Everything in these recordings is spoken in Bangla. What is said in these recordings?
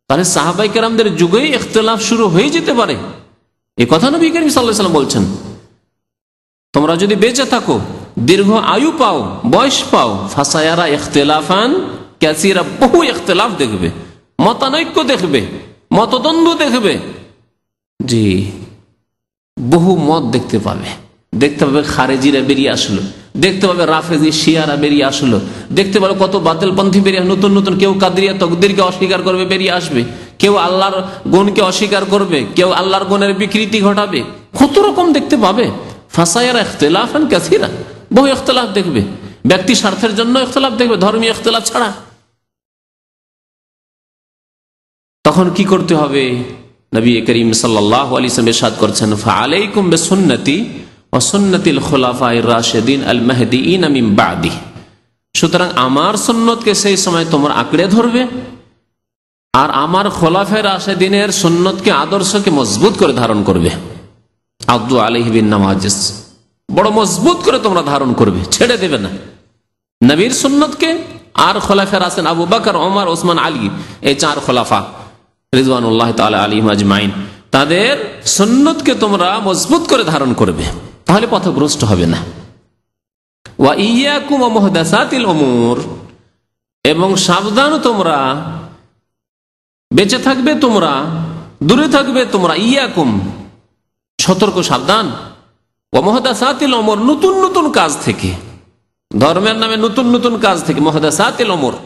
তাহলে সাহাবায়ে কেরামদের যুগেই ইখতিলাফ শুরু হয়ে যেতে পারে, এই কথা নবী করিম সাল্লাল্লাহু আলাইহি ওয়াসাল্লাম বলছেন। তোমরা যদি বেঁচে থাকো, দীর্ঘ আয়ু পাও, বয়স পাও, ফাসায়ারা ইখতিলাফান কাসীরা, বহু ইখতিলাফ দেখবে, মতানৈক্য দেখবে, মতদ্বন্দ্ব দেখবে। জি, বহু মত দেখতে পাবে। দেখতে পাবে খারেজিরা বেরিয়ে আসলো, দেখতে পাবে রাফেজি শিয়ারা বেরিয়ে আসলো, দেখতে পাবে কত বাতিলপন্থী বেরিয়ে নতুন নতুন, কেউ কাদরিয়া তকদিরকে অস্বীকার করবে, বেরিয়ে আসবে, কেউ আল্লাহর গুণকে অস্বীকার করবে, কেউ আল্লাহর গুণের বিকৃতি ঘটাবে, কত রকম দেখতে পাবে। ফাসায়ারা ইখতিলাফান কাসীরা, বহু ইখতিলাফ দেখবে, ব্যক্তি স্বার্থের জন্য ইখতিলাফ দেখবে, ধর্মীয় ইখতিলাফ ছাড়া। তখন কি করতে হবে? নবী করিম সাল্লাল্লাহু আলাইহি ওয়াসাল্লাম ইরশাদ করছেন, ফাআলাইকুম বিসুন্নতি ওয়া সুন্নাতিল খুলাফায়ে রাশিদিন আল মাহদিয়িন মিন বাদি। সুতরাং আমার সুন্নতকে সেই সময় তোমরা আঁকড়ে ধরবে, আর আমার খোলাফায়ে রাশিদিনের সুন্নতকে, আদর্শকে মজবুত করে ধারণ করবে। আদু আলাইহি বিন নাওয়াজিস, বড় মজবুত করে তোমরা ধারণ করবে, ছেড়ে দেবে না। নবীর সুন্নতকে আর খোলাফায়ে রাশিদিন আবু বকর, ওমর, ওসমান, আলী, এই চার খোলাফা রিজওয়ানুল্লাহ তাআলা আলাইহিম আজমাইন, তাদের সুন্নতকে তোমরা মজবুত করে ধারণ করবে, তাহলে পথভ্রষ্ট হবে না। ওয়া ইয়াকুম ওয়া মুহদাসাতিল উমুর, এবং সাবধান তোমরা, বেঁচে থাকবে তোমরা, দূরে থাকবে তোমরা, ইয়াকুম সতর্ক সাবধান, ওয়া মুহদাসাতিল উমুর নতুন নতুন কাজ থেকে, ধর্মের নামে নতুন নতুন কাজ থেকে, মুহদাসাতিল উমুর।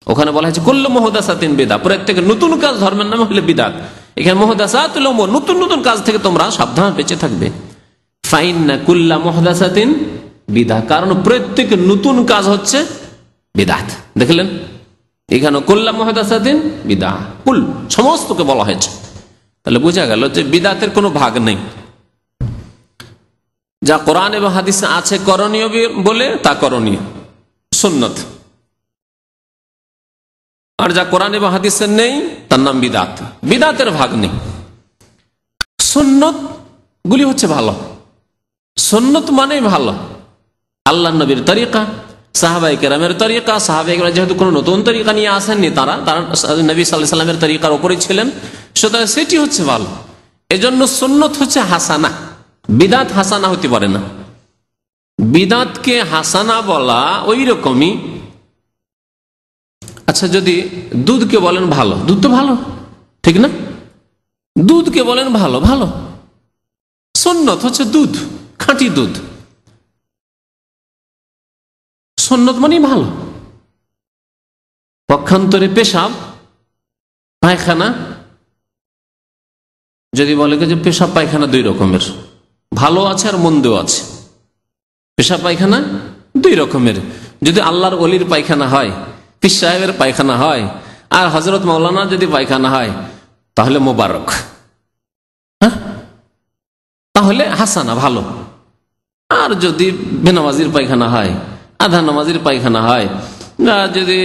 ওখানে বলা হয়েছে কুল্লু মুহদাসাতিন বিদআ, প্রত্যেক নতুন কাজ ধর্মের নামে হলে বিদআত। এখানে মুহদাসাতুল উমুর, নতুন নতুন কাজ থেকে তোমরা সাবধান, বেঁচে থাকবে। ফাইন্না কুল্লা মুহদাসাতিন বিদআ, কারণ প্রত্যেক নতুন কাজ হচ্ছে বিদআত। দেখলেন এখানে কুল্লা মুহদাসাতিন বিদআ, কুল সমস্তকে বলা হয়েছে। তাহলে বোঝা গেল যে বিদআতের কোনো ভাগ নেই। যা কোরআন এবং হাদিসে আছে করণীয় বলে, তা করণীয় সুন্নত, আর যা কোরআন এবং হাদিসে নেই তার নাম বিদআত। বিদআতের ভাগ নেই। সুন্নত গুলি হচ্ছে ভালো, সুন্নত মানে ভালো, আল্লাহ নবীর তরিকা, সাহাবায়ে কেরামের তরিকা। সাহাবায়ে কেরাম যেহেতু কোনো নতুন তরিকা নিয়ে আসেননি, তারা নবী সাল্লাল্লাহু আলাইহি ওয়াসাল্লামের তরিকার উপরেই ছিলেন, সুতরাং সেটি হচ্ছে ভালো। এজন্য সুন্নত হচ্ছে হাসানা, বিদআত হাসানা হতে পারে না। বিদআতকে হাসানা বলা ওই রকমই, আচ্ছা যদি দুধকে বলেন ভালো, দুধ তো ভালো, ঠিক না? দুধকে বলেন ভালো, ভালো। সুন্নত হচ্ছে দুধ, খাঁটি দুধ, সুন্নত মানে ভালো। পক্ষান্তরে পেশাব পায়খানা, যদি বলে যে পেশাব পায়খানা দুই রকমের, ভালো আছে আর মন্দও আছে। পেশাব পায়খানা দুই রকমের, যদি আল্লাহর ওলির পায়খানা হয়, পীর সাহেবের পায়খানা হয়, আর হযরত মাওলানা যদি পায়খানা হয়, তাহলে মোবারক, হ্যাঁ, তাহলে হাসানা ভালো। আর যদি বেনামাজির পায়খানা হয়, আধা নামাজির পায়খানা হয়, যদি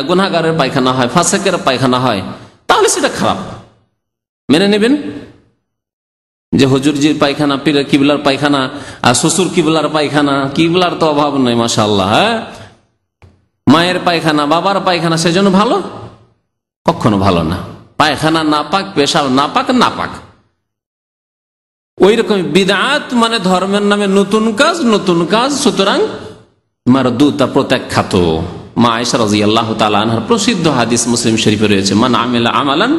গুনাহগারের পায়খানা হয়, ফাসেকের পায়খানা হয়, তাহলে সেটা খারাপ। মেনে নেবেন যে হুজুরজির পায়খানা, পীর কিবলার পায়খানা, আর শ্বশুর কিবলার পায়খানা, কিবলার তো অভাব নেই মাশাআল্লাহ, হ্যাঁ, মায়ের পায়খানা, বাবার পায়খানা, সেজন্য ভালো? কখনো ভালো না। পায়খানা নাপাক, পেশাব নাপাক, নাপাক। ওই রকম বিদআত মানে ধর্মের নামে নতুন কাজ, নতুন কাজ, সুতরাং মারদুতা, প্রত্যাখ্যাত। মা আয়েশা রাদিয়াল্লাহু তাআলা আনহার প্রসিদ্ধ হাদিস মুসলিম শরীফে রয়েছে, মান আমিলা আমালান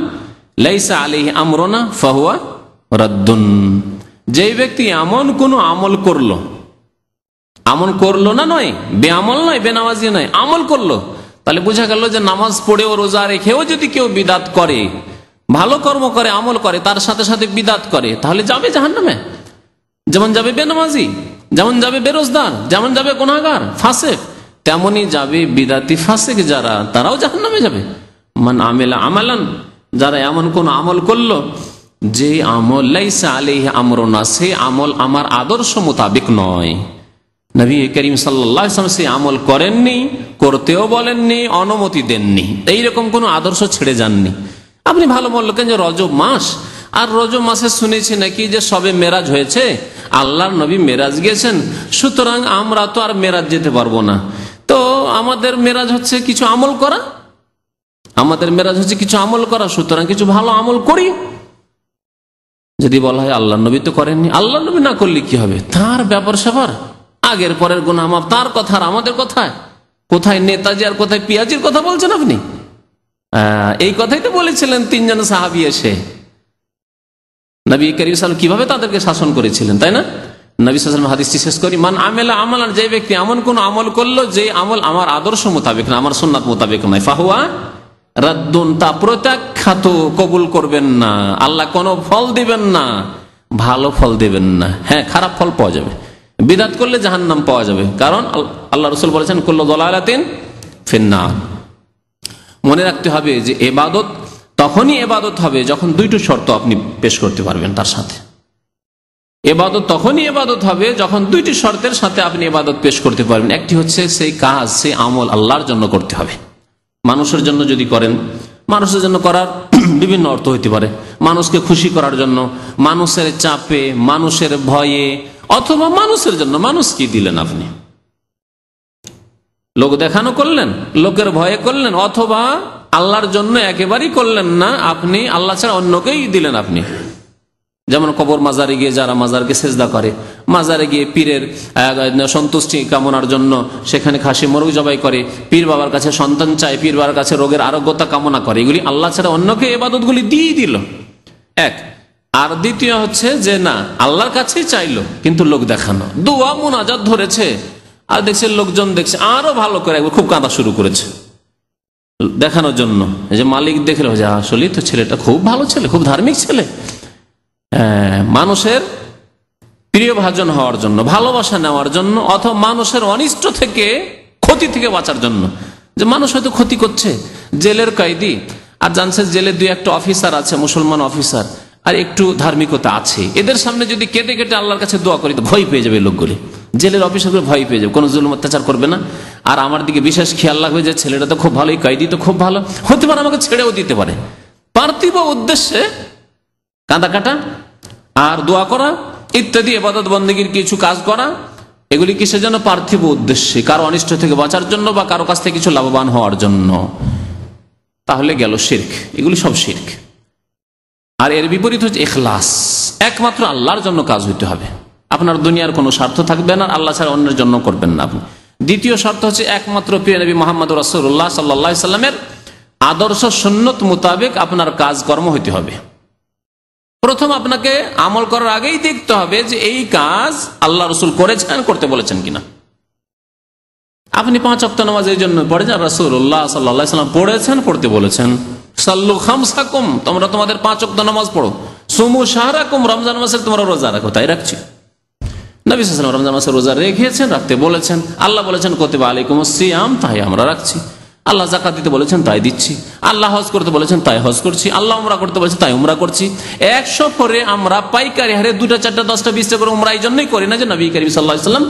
লাইসা আলাইহি আমরুনা ফাহুয়া রাদ্দুন। যেই ব্যক্তি এমন কোন আমল করলো, আমল করলো না, নয় বেআমল নয়, বেনামাজি নয়, আমল করলো, তাহলে বোঝা গেল যে নামাজ পড়েও রোজা রেখেও যদি কেউ বিদআত করে, ভালো কর্ম করে, আমল করে, তার সাথে সাথে বিদআত করে, তাহলে যাবে জাহান্নামে। যেমন যাবে বেনামাজি, যেমন যাবে বেরোজগার, যেমন যাবে গুনাহগার ফাসেক, তেমনি যাবে বিদআতি ফাসেক যারা, তারাও জাহান্নামে যাবে। মান আমিলা আমালান, যারা এমন কোন আমল করলো যে আমল লাইসা আলাইহি আমরুনা, সেই আমল আমার আদর্শ মোতাবেক নয়, নবী করিম সাল্লাল্লাহু আলাইহি ওয়াসাল্লাম সেই আমল করেননি, করতেও বলেননি, অনুমতি দেননি, এইরকম কোন আদর্শ ছেড়ে যাননি। আপনি ভালো বললেন যে রজব মাস, আর রজব মাসে শুনেছি নাকি যে সবে মেরাজ হয়েছে, আল্লাহর নবী মেরাজ গিয়েছেন, সুতরাং আমরা তো আর মেরাজ যেতে পারবো না, তো আমাদের মেরাজ হচ্ছে কিছু আমল করা, আমাদের মেরাজ হচ্ছে কিছু আমল করা, সুতরাং কিছু ভালো আমল করি। যদি বলা হয় আল্লাহ নবী তো করেননি, আল্লাহ নবী না করলে কি হবে, তার ব্যাপার স্যাপার, আগের পরের গুনাহ মাফ, তার কথা আর আমাদের কথায়। কোথায় নেতাজি আর কোথায় পিয়াজির কথা বলছেন আপনি? এই কথাই তো বলেছিলেন তিনজন সাহাবী এসে, নবী করিম সাল্লাল্লাহু আলাইহি ওয়াসাল্লাম কিভাবে তাদেরকে শাসন করেছিলেন, তাই না? নবী সাল্লাল্লাহু আলাইহি ওয়াসাল্লাম হাদিসটি শেষ করি, মান আমেলা আমালান, যে ব্যক্তি এমন কোন আমল করলো যে আমল আমার আদর্শ মোতাবেক না, আমার সুন্নাত মোতাবেক নয়, ফাহুয়া রাদ্দুন, তা প্রত্যাখ্যাত, কবুল করবেন না। আল্লাহ কোনো ফল দিবেন না, ভালো ফল দিবেন না। হ্যাঁ, খারাপ ফল পাওয়া যাবে, বিদআত করলে জাহান্নাম পাওয়া যাবে, কারণ আল্লাহ রাসূল বলেছেন কুল্লু দালালাতিন ফিন্নার। মনে রাখতে হবে যে ইবাদত তখনই ইবাদত হবে যখন দুইটো শর্ত আপনি পেশ করতে পারবেন তার সাথে। ইবাদত তখনই ইবাদত হবে যখন দুইটি শর্তের সাথে আপনি ইবাদত পেশ করতে পারবেন। একটি হচ্ছে সেই কাজ, সেই আমল আল্লাহর জন্য করতে হবে। মানুষের জন্য যদি করেন, মানুষের জন্য করার বিভিন্ন অর্থ হইতে পারে, মানুষকে খুশি করার জন্য, মানুষের চাপে, মানুষের ভয়ে, অথবা মানুষের জন্য। মানুষ কি দিলেন আপনি? লোক দেখানো করলেন, লোকের ভয়ে করলেন, অথবা আল্লাহর জন্য একেবারেই করলেন না, আপনি আল্লাহ ছাড়া অন্যকেই দিলেন আপনি। যেমন কবর মাজারে গিয়ে যারা মাজারকে সেজদা করে, মাজারে গিয়ে পীরের সন্তুষ্টি কামনার জন্য সেখানে খাসি মোরগ জবাই করে, পীর বাবার কাছে সন্তান চায়, পীর বাবার কাছে রোগের আরোগ্যতা কামনা করে, এগুলি আল্লাহ ছাড়া অন্যকে ইবাদতগুলি দিয়ে দিল এক। আর দ্বিতীয় হচ্ছে যে না, আল্লাহর কাছেই চাইলো কিন্তু লোক দেখানো, দোয়া মুনাজাত ধরেছে, আর দেখছে লোকজন দেখছে আরো ভালো করে একবার খুব কাঁদা শুরু করেছে দেখানোর জন্য, যে মালিক দেখলো যে আসলে তো ছেলেটা খুব ভালো ছেলে, খুব ধার্মিক ছেলে। মানুষের প্রিয় ভাজন হওয়ার জন্য, ভালোবাসা নেওয়ার জন্য, অথবা মানুষের অনিষ্ট থেকে, ক্ষতি থেকে বাঁচার জন্য। যে মানুষ হয়তো ক্ষতি করছে, জেলের কয়েদি, আর জানছে জেলে দুই একটা অফিসার আছে, মুসলমান অফিসার, আর একটু ধার্মিকতা আছে, এদের সামনে যদি কেটে কেটে আল্লাহর কাছে দোয়া করি তো ভয় পেয়ে যাবে লোকগুলি, জেলের অফিসারগুলো ভয় পেয়ে যাবে, কোনো জুলুম অত্যাচার করবে না। আর আমার দিকে বিশেষ খেয়াল রাখবে যে ছেলেটা তো খুব ভালো, কয়েদি তো খুব ভালো, হতে পারে আমাকে ছেড়েও দিতে পারে। পার্থিব উদ্দেশ্যে কাঁদা কাটা আর দোয়া করা ইত্যাদি ইবাদত বন্দেগীর কিছু কাজ করা, এগুলি কিসের জন্য? পার্থিব উদ্দেশ্যে, কারো অনিষ্ট থেকে বাঁচার জন্য বা কারো কাছ থেকে কিছু লাভবান হওয়ার জন্য। তাহলে গেল শিরক, এগুলি সব শিরক। আর এর বিপরীত হচ্ছে ইখলাস, একমাত্র আল্লাহর জন্য কাজ হইতে হবে, আপনার দুনিয়ার কোনো স্বার্থ থাকবে না, আল্লাহ ছাড়া অন্যের জন্য করবেন না আপনি। দ্বিতীয় শর্ত হচ্ছে একমাত্র প্রিয় নবী মুহাম্মদ রাসূলুল্লাহ সাল্লাল্লাহু আলাইহি সাল্লামের আদর্শ সুন্নত মোতাবেক আপনার কাজকর্ম হইতে হবে। প্রথম আপনাকে আমল করার আগেই দেখতে হবে যে এই কাজ আল্লাহ রাসূল করেছেন, করতে বলেছেন কিনা। আপনি 5 ওয়াক্ত নামাজ এই জন্য পড়েছেন, রাসূলুল্লাহ সাল্লাল্লাহু আলাইহি সাল্লাম পড়েছেন, পড়তে বলেছেন। সাল্লু খামসাকুম, তোমরা তোমাদের 5 ওয়াক্ত নামাজ পড়ো। সুমু শাহরাকুম, রমজান মাসের তোমরা রোজা রাখো, তাই রাখছি। নবী সাল্লাল্লাহু আলাইহি ওয়াসাল্লাম রমজান মাসে রোজা রেখেছেন, রাখতে বলেছেন। আল্লাহ বলেছেন কুতিবা আলাইকুমুস সিয়াম, তাই আমরা রাখছি। আল্লাহ যাকাত দিতে বলেছেন, তাই দিচ্ছি। আল্লাহ হজ করতে বলেছেন, তাই হজ করছি। আল্লাহ উমরা করতে বলেছেন, তাই উমরা করছি। 100 পরে আমরা পাইকারি হারে 2টা 4টা 10টা 20টা করে উমরা এই জন্যই করি না যে নবী করিম সাল্লাল্লাহু আলাইহি ওয়াসাল্লাম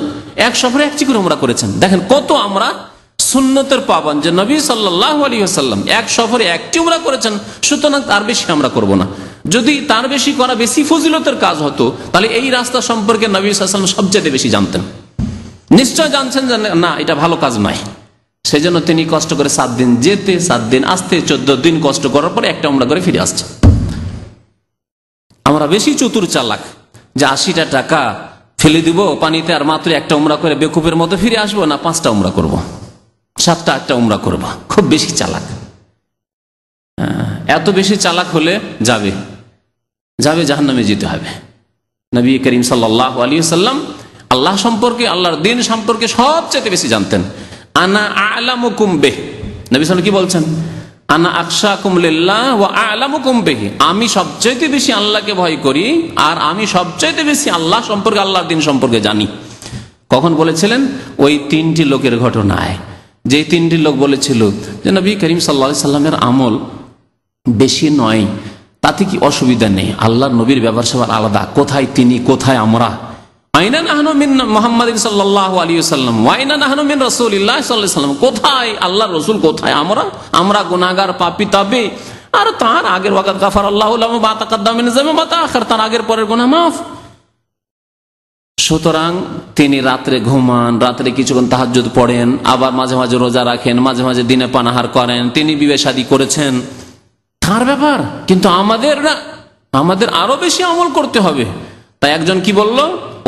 100 পরে একটি করে উমরা করেছেন। দেখেন কত আমরা সুন্নতের পাবন, যে নবী সাল্লাল্লাহু আলাইহি ওয়াসাল্লাম 100 পরে একটি উমরা করেছেন, সুতরাং তার বেশি আমরা করব না। যদি তার বেশি করা বেশি ফজিলতের কাজ হতো, তাহলে এই রাস্তা সম্পর্কে নবী সাল্লাল্লাহু আলাইহি ওয়াসাল্লাম সবচেয়ে বেশি জানতেন, নিশ্চয় জানছেন যে না এটা ভালো কাজ নয়। সেজন্য তিনি কষ্ট করে 7 দিন যেতে, 7 দিন আসতে, 14 দিন কষ্ট করার পরে একটা উমরা করে ফিরে আসছে। আমরা বেশি চতুর চালাক, যে 80টা টাকা ফেলে দিব পানিতে, আর মাত্র একটা উমরা করে বেকুবের মতো ফিরে আসবো, না 5টা উমরা করব, 7টা 8টা উমরা করব। খুব বেশি চালাক। এত বেশি চালাক হলে যাবে জাহান্নামে যেতে হবে। নবী করিম সাল্লাল্লাহু আলাইহি ওয়াসাল্লাম আল্লাহ সম্পর্কে, আল্লাহর দ্বীন সম্পর্কে সবচেয়ে বেশি জানতেন। আনা আ'লামুকুম বিহ, নবী সাল্লাল্লাহু কি বলছেন? আনা আখশাকুম লিল্লাহ ওয়া আ'লামুকুম বিহি, আমি সবচেয়ে বেশি আল্লাহকে ভয় করি, আর আমি সবচেয়ে বেশি আল্লাহ সম্পর্কে, আল্লাহর দ্বীন সম্পর্কে জানি। কখন বলেছিলেন? ওই 3টি লোকের ঘটনায়, যে 3টি লোক বলেছিল যে নবী করিম সাল্লাল্লাহু আলাইহি সাল্লামের আমল বেশি নয়, তাতে কি অসুবিধা নেই, আল্লাহর নবীর ব্যাপার স্যাপার আলাদা, কোথায় তিনি কোথায় আমরা। আইনা নাহনু মিন মুহাম্মাদিন সাল্লাল্লাহু আলাইহি ওয়াসাল্লাম ওয়া আইনা নাহনু মিন রাসূলিল্লাহ সাল্লাল্লাহু আলাইহি ওয়াসাল্লাম, কোথায় আল্লাহর রাসূল, কোথায় আমরা গুনাহগার পাপী। তবে আর তার আগের ওয়াকাত গাফারাল্লাহু লাহু মা তাকাদ্দামা মিন যামবি ওয়া মা তাআখার, তার আগের পরের গুনাহ মাফ। সুতরাং তিনি রাত্রে ঘুমান, রাত্রে কিছুক্ষণ তাহাজ্জুদ পড়েন, আবার মাঝে মাঝে রোজা রাখেন, মাঝে মাঝে দিনে পানাহার করেন, তিনি বিয়ে শাদী করেছেন, তার ব্যাপার। কিন্তু আমাদের না, আমাদের আরো বেশি আমল করতে হবে। তাই একজন কি বলল,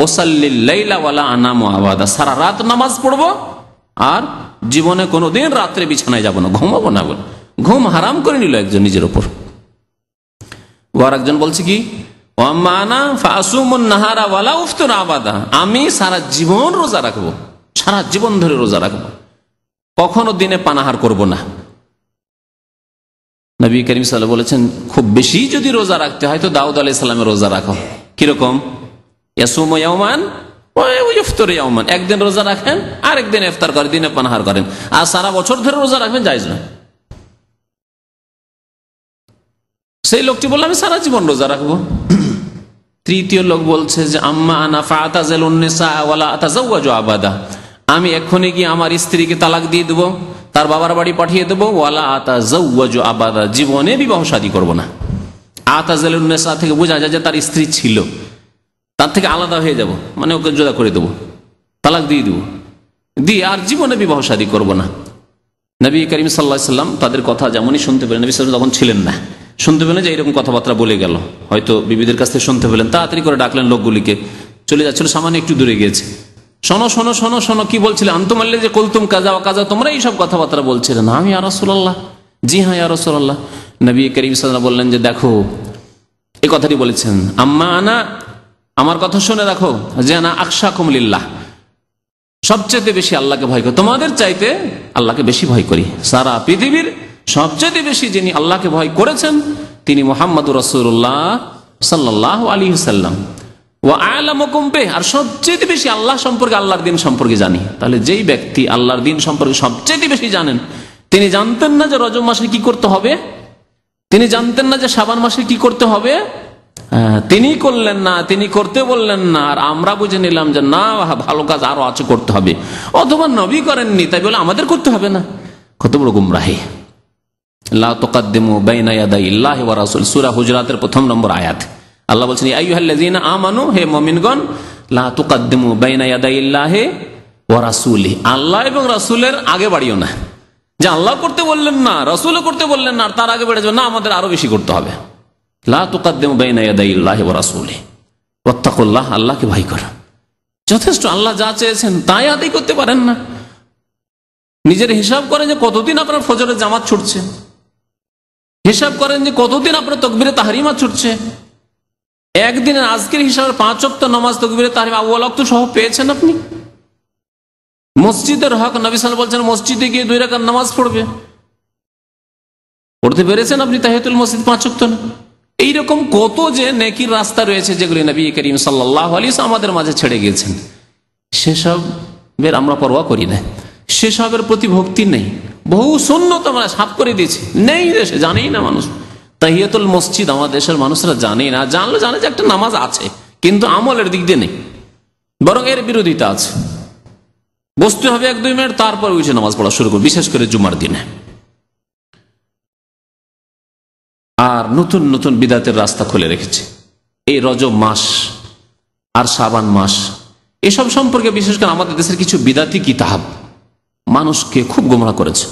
ওসাল্লিল লাইলা ওয়ালা আনামু আবাদা, সারা রাত নামাজ পড়বো আর জীবনে কোনোদিন রাত্রে বিছানায় যাব না, ঘুমাবো না। বল, ঘুম হারাম করে নিল একজন নিজের উপর। আর একজন বলছে কি, আমি সারা জীবন রোজা রাখবো, সারা জীবন ধরে রোজা রাখবো, কখনো দিনে পানাহার করব না। নবী করিম সাল্লাল্লাহু আলাইহি ওয়াসাল্লাম বলেছেন, খুব বেশি যদি রোজা রাখতে হয় তো দাউদ আলাইহিস সালামের রোজা রাখো। কিরকম? ইয়াসুমু ইয়াওমান ওয়া ইফতারু ইয়াওমান, একদিন রোজা রাখেন আর একদিন ইফতার করেন, দিনে পানাহার করেন। আর সারা বছর ধরে রোজা রাখবেন জায়েজ না। সেই লোকটি বলল, আমি সারা জীবন রোজা রাখবো। তৃতীয় লোক বলছে যে, আম্মা আনা ফাতাযালুন নিসা ওয়ালা আতাযাওয়াজু আবাদা, আমি এক্ষুনি গিয়ে আমার স্ত্রীকে তালাক দিয়ে দেবো, তার বাবার বাড়ি পাঠিয়ে দেবো, ওয়ালা আতাযাওয়াজু আবাদা, জীবনে বিবাহ শাদী করব না। আতাযালুন নিসা থেকে বোঝা যায় যে তার স্ত্রী ছিল, তার থেকে আলাদা হয়ে যাব, মানে ওকে জুদা করে দেবো, তালাক দিয়ে দেবো, দিয়ে আর জীবনে বিবাহ শাদী করব না। নবী করিম সাল্লাল্লাহু আলাইহি ওয়াসাল্লাম তাদের কথা যেমনই শুনতে পেলেন, নবী সাল্লাল্লাহু আলাইহি ওয়াসাল্লাম তখন ছিলেন না, শুনতে পেলেন যে এরকম কথাবার্তা বলে গেল, হয়তো বিবিদের কাছ থেকে শুনতে পেলেন, তাড়াতাড়ি করে ডাকলেন লোকগুলিকে, চলে যাচ্ছিল, সামান্য একটু দূরে গিয়েছে। শোনো শোনো শোনো শোনো, কি বলছিলে? আনতুমাল্লে যে কুলতুম কাজা ওয়া কাজা, তোমরা এইসব কথাবার্তা বলছিলে না? আমি ইয়া রাসূলুল্লাহ, জি হ্যাঁ ইয়া রাসূলুল্লাহ। নবী করিম সাল্লাল্লাহু আলাইহি ওয়াসাল্লাম বললেন যে, দেখো, এই কথাটি বলেছেন, আম্মা আনা, আমার কথা শুনে রাখো, যে আনা আখশাকুম লিল্লাহ, সবচেয়ে বেশি আল্লাহকে ভয় করি, তোমাদের চাইতে আল্লাহকে বেশি ভয় করি। সারা পৃথিবীর সবচেয়ে বেশি যিনি আল্লাহকে ভয় করেছেন তিনি মুহাম্মদুর রাসূলুল্লাহ সাল্লাল্লাহু আলাইহি ওয়াসাল্লাম। ওয়া আ'লামুকুম বিহি, আর সবচেয়ে বেশি আল্লাহ সম্পর্কে, আল্লাহর দিন সম্পর্কে জানি। তাহলে যেই ব্যক্তি আল্লাহর দিন সম্পর্কে সবচেয়ে বেশি জানেন, তিনি জানতেন না যে রজব মাসে কি করতে হবে? তিনি জানতেন না যে শাবান মাসে কি করতে হবে? তিনি করলেন না, তিনি করতে বললেন না, আর আমরা বুঝে নিলাম যে না, ভালো কাজ আরো আছে, করতে হবে। অথবা নবী করেননি তাই বলে আমাদের করতে হবে না। কত বড় গুমরাহি! লা তুকাদ্দিমু বাইনা ইয়াদাইল্লাহি ওয়া রাসূল, সূরা হুজুরাতের 1 নম্বর আয়াত। আল্লাহ বলছেন, ইয়া আইয়ুহাল্লাযীনা আমানু, হে মুমিনগণ, লা তুকাদ্দিমু বাইনা ইয়াদাইল্লাহি ওয়া রাসূলিহি, আল্লাহ এবং রাসূলের আগে বাড়িও না। যে আল্লাহ করতে বললেন না, রাসূলও করতে বললেন না, আর তার আগে বেড়ে যাবে না, আমাদের আরো বেশি করতে হবে। লা তুকাদ্দিমু বাইনা ইয়াদাইল্লাহি ওয়া রাসূলিহি ওয়াত্তাকুল্লাহ, আল্লাহকে ভয় করো। যথেষ্ট, আল্লাহ যা চেয়েছেন তাই আদায় করতে পারেন না। নিজের হিসাব করেন যে কতদিন আপনার ফজরের জামাত ছুটছে, হিসাব করেন যে কতদিন আপনার তাকবীরে তাহরিমা ছুটছে। একদিনের আজকের হিসাবে 5 ওয়াক্ত নামাজ তাকবীরে তাহরিমা আউয়াল ওয়াক্ত সহ পেয়েছেন আপনি। মসজিদের হক, নবী সাল্লাল্লাহু আলাইহি ওয়াসাল্লাম বলছেন মসজিদে গিয়ে 2 রাকাত নামাজ পড়বে, পড়তে পেরেছেন আপনি তাহিয়াতুল মসজিদ 5 ওয়াক্ত না? এইরকম কত যে নেকির রাস্তা রয়েছে যেগুলি নবী করিম সাল্লাল্লাহু আলাইহি ওয়াসাল্লাম আমাদের মাঝে ছেড়ে গিয়েছেন, সেসবের আমরা পরোয়া করি না, সেসবের প্রতি ভক্তি নেই। বহু সুন্নত আমরা সাফ করে দিয়েছি, নেই দেশে, জানেই না মানুষ। তাহিয়াতুল মসজিদ আমাদের দেশের মানুষরা জানেই না, জানলে জানে যে একটা নামাজ আছে, কিন্তু আমলের দিক দিয়ে নেই, বরং এর বিরোধিতা আছে। বসতে হবে 1-2 মিনিট, তারপর উঠে নামাজ পড়া শুরু করবে, বিশেষ করে জুমার দিনে। আর নতুন নতুন বিদাতের রাস্তা খুলে রেখেছে। এই রজব মাস আর শাবান মাস, এসব সম্পর্কে বিশেষ করে আমাদের দেশের কিছু বিদাতি কিতাব মানুষকে খুব গোমরাহ করেছে,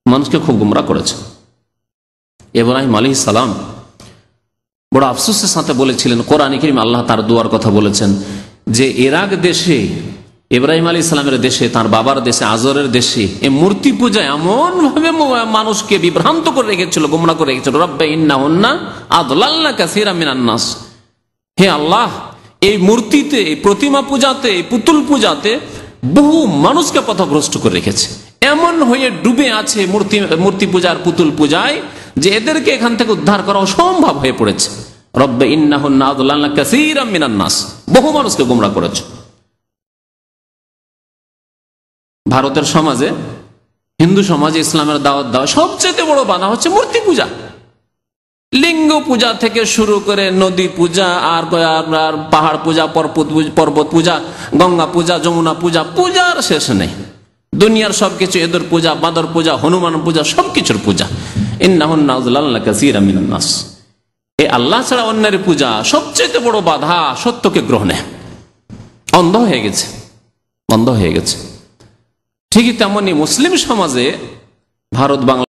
মানুষকে খুব গোমরাহ করেছে। ইব্রাহিম আলাইহিস সালাম বড় আফসোসের সাথে বলেছিলেন, কোরআনে কারীমে আল্লাহ তার দোয়ার কথা বলেছেন যে ইরাক দেশে, ইব্রাহিম আলাইহিস সালামের দেশে, তার বাবার দেশে, আজরের দেশে এই মূর্তি পূজা এমন ভাবে মানুষকে বিভ্রান্ত করে রেখেছিল, গোমরাহ করে রেখেছিল। রব্বে ইন্নাহুন্না আদলালনা কাসীরাম মিনান নাস, হে আল্লাহ, এই মূর্তিতে, এই প্রতিমা পূজাতে, এই পুতুল পূজাতে বহু মানুষকে পথভ্রষ্ট করে রেখেছে। এমন হয়ে ডুবে আছে মূর্তি পূজার, পুতুল পূজায়, যে এদেরকে এখান থেকে উদ্ধার করা অসম্ভব হয়ে পড়েছে। রব্বে ইন্নাহুন্না আদলালনা কাসীরাম মিনান নাস, বহু মানুষকে গোমরাহ করেছে। ভারতের সমাজে, হিন্দু সমাজে ইসলামের দাওয়াত দেওয়া সবচেয়ে বড় বাধা হচ্ছে মূর্তি পূজা। লিঙ্গ পূজা থেকে শুরু করে নদী পূজা, আর পাহাড় পূজা, পর্বত পূজা, গঙ্গা পূজা, যমুনা পূজা, পূজার শেষ নেই। দুনিয়ার সবকিছু, এদের পূজা, বাদর পূজা, হনুমান পূজা, সবকিছুর পূজা। ইন্নাহুন্না আযলালনা কাসীরাম মিনান নাস, এই আল্লাহ ছাড়া অন্যের পূজা সবচেয়ে বড় বাধা সত্যকে গ্রহণে। বন্ধ হয়ে গেছে, বন্ধ হয়ে গেছে। ঠিকই তেমনি মুসলিম সমাজে ভারত বাংলা